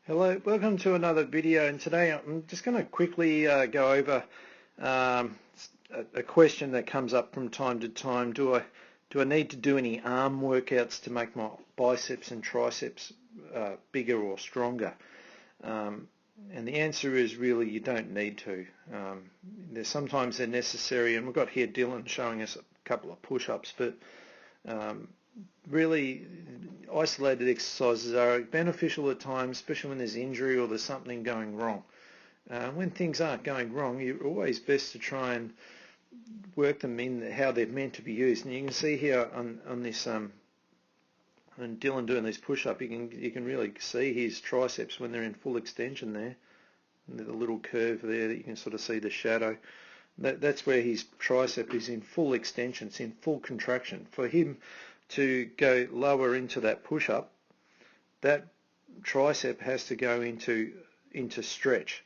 Hello, welcome to another video, and today I'm just going to quickly go over a question that comes up from time to time. Do I need to do any arm workouts to make my biceps and triceps bigger or stronger? And the answer is really you don't need to. Sometimes they're necessary, and we've got here Dylan showing us a couple of push-ups, but really isolated exercises are beneficial at times, especially when there's injury or there's something going wrong. When things aren't going wrong, you're always best to try and work them in how they're meant to be used. And you can see here on this, when Dylan doing this push-up, you can really see his triceps when they're in full extension there. And there's a little curve there that you can sort of see the shadow. That's where his tricep is in full extension, it's in full contraction. For him to go lower into that push-up, that tricep has to go into stretch,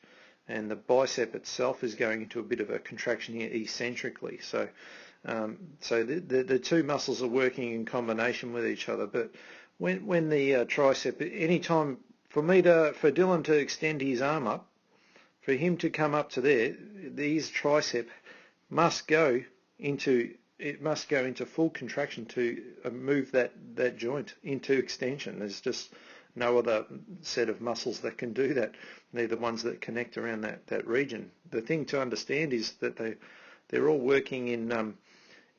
and the bicep itself is going into a bit of a contraction here eccentrically. So the two muscles are working in combination with each other. But when the tricep, anytime for Dylan to extend his arm up, for him to come up to there, his tricep must go into full contraction to move that joint into extension. There's just no other set of muscles that can do that. They're the ones that connect around that region. The thing to understand is that they're all working in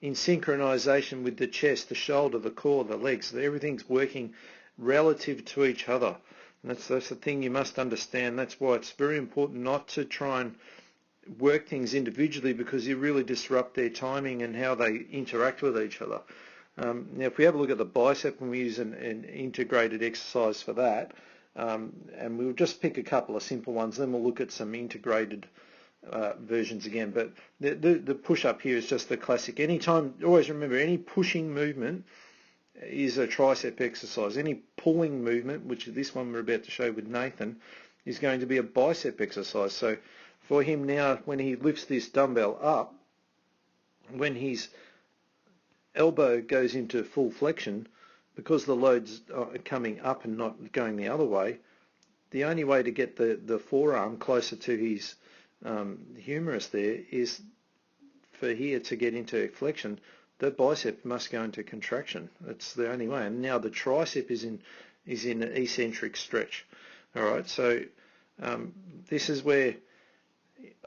synchronization with the chest, the shoulder, the core, the legs. So everything's working relative to each other. And that's the thing you must understand. That's why it's very important not to try and work things individually, because you really disrupt their timing and how they interact with each other. Now, if we have a look at the bicep, and we use an integrated exercise for that, and we'll just pick a couple of simple ones, then we'll look at some integrated versions again. But the push-up here is just the classic. Always remember, any pushing movement is a tricep exercise. Any pulling movement, which is this one we're about to show with Nathan, is going to be a bicep exercise. So for him now, when he lifts this dumbbell up, when his elbow goes into full flexion, because the load's coming up and not going the other way, the only way to get the forearm closer to his humerus there is for here to get into flexion. The bicep must go into contraction. That's the only way. And now the tricep is in an eccentric stretch. All right, so this is where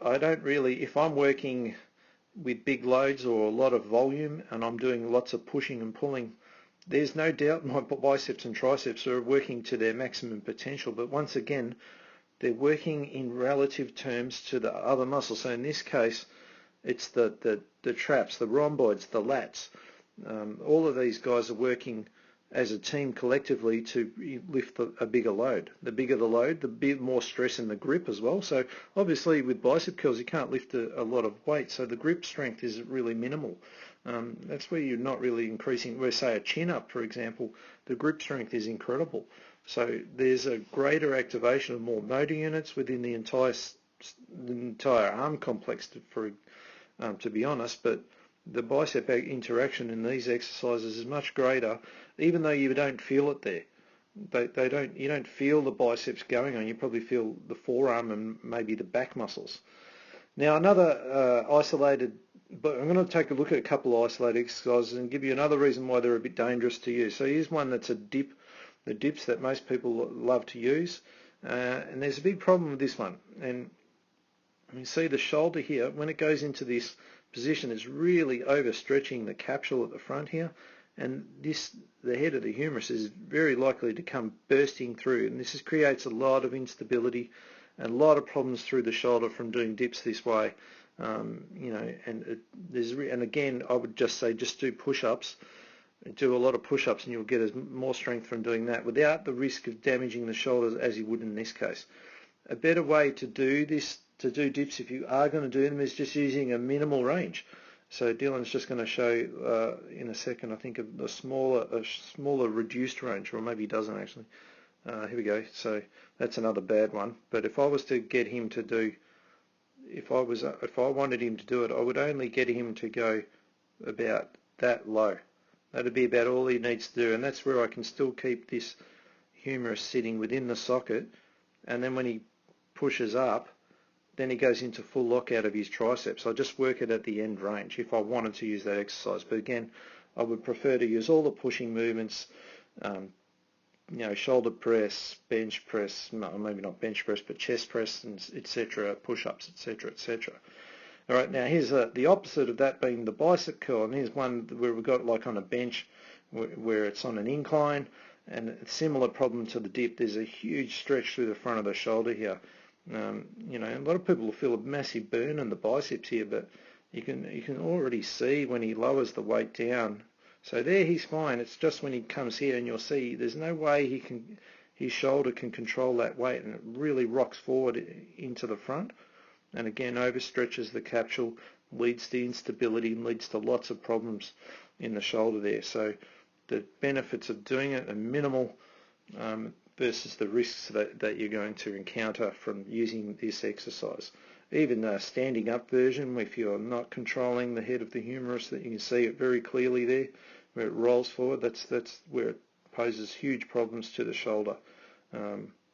I don't really, if I'm working with big loads or a lot of volume and I'm doing lots of pushing and pulling, there's no doubt my biceps and triceps are working to their maximum potential. But once again, they're working in relative terms to the other muscles. So in this case, it's the traps, the rhomboids, the lats. All of these guys are working as a team collectively to lift a bigger load. The bigger the load, the bit more stress in the grip as well. So obviously with bicep curls you can't lift a lot of weight, so the grip strength is really minimal. That's where you're not really increasing. Where say a chin up, for example, the grip strength is incredible. So there's a greater activation of more motor units within the entire arm complex, to be honest, but the bicep interaction in these exercises is much greater, even though you don't feel it there. You don't feel the biceps going on. You probably feel the forearm and maybe the back muscles. Now another isolated, but I'm going to take a look at a couple of isolated exercises and give you another reason why they're a bit dangerous to use. So here's one that's a dip, the dips that most people love to use, and there's a big problem with this one. And you see the shoulder here, when it goes into this position, it's really overstretching the capsule at the front here, and the head of the humerus is very likely to come bursting through, and this creates a lot of instability and a lot of problems through the shoulder from doing dips this way. And again, I would just say just do push-ups. Do a lot of push-ups and you'll get more strength from doing that without the risk of damaging the shoulders as you would in this case. A better way to do this, to do dips if you are going to do them, is just using a minimal range. So Dylan's just going to show in a second, I think, a smaller reduced range, or maybe he doesn't actually. Here we go. So that's another bad one. But if I was to get him to do, if I wanted him to do it, I would only get him to go about that low. That'd be about all he needs to do, and that's where I can still keep this humerus sitting within the socket and then when he pushes up, then he goes into full lockout of his triceps. I just work it at the end range if I wanted to use that exercise. But again, I would prefer to use all the pushing movements, shoulder press, bench press, maybe not bench press, but chest press, and etc., push-ups, etc., etc. All right, now here's the opposite of that being the bicep curl, and here's one where we've got like on a bench where it's on an incline, and a similar problem to the dip. There's a huge stretch through the front of the shoulder here. A lot of people will feel a massive burn in the biceps here, but you can already see when he lowers the weight down. So there he's fine. It's just when he comes here, and you'll see there's no way his shoulder can control that weight, and it really rocks forward into the front, and again overstretches the capsule, leads to instability, and leads to lots of problems in the shoulder there. So the benefits of doing it are minimal versus the risks that you're going to encounter from using this exercise. Even a standing up version, if you're not controlling the head of the humerus, that you can see it very clearly there, where it rolls forward, that's where it poses huge problems to the shoulder.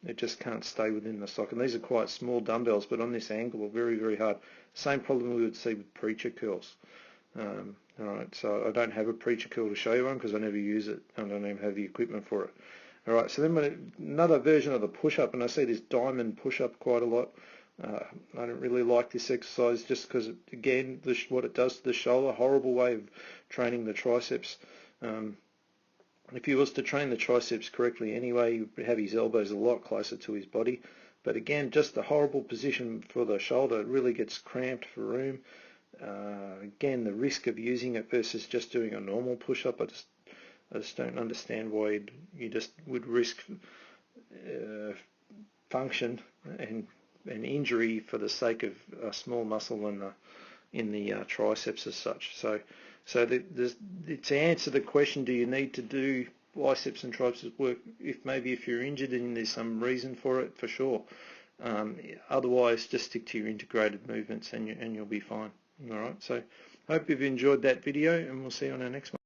It just can't stay within the socket. And these are quite small dumbbells, but on this angle, very, very hard. Same problem we would see with preacher curls. All right, so I don't have a preacher curl to show you one because I never use it. I don't even have the equipment for it. All right, so then another version of the push-up, and I see this diamond push-up quite a lot. I don't really like this exercise just because, again, what it does to the shoulder, horrible way of training the triceps. If he was to train the triceps correctly anyway, he would have his elbows a lot closer to his body. But again, just a horrible position for the shoulder. It really gets cramped for room. Again, the risk of using it versus just doing a normal push-up, I just don't understand why you just would risk function and injury for the sake of a small muscle in the triceps as such. So to answer the question, do you need to do biceps and triceps work? If you're injured and there's some reason for it, for sure. Otherwise, just stick to your integrated movements and you'll be fine. All right. So hope you've enjoyed that video, and we'll see you on our next one.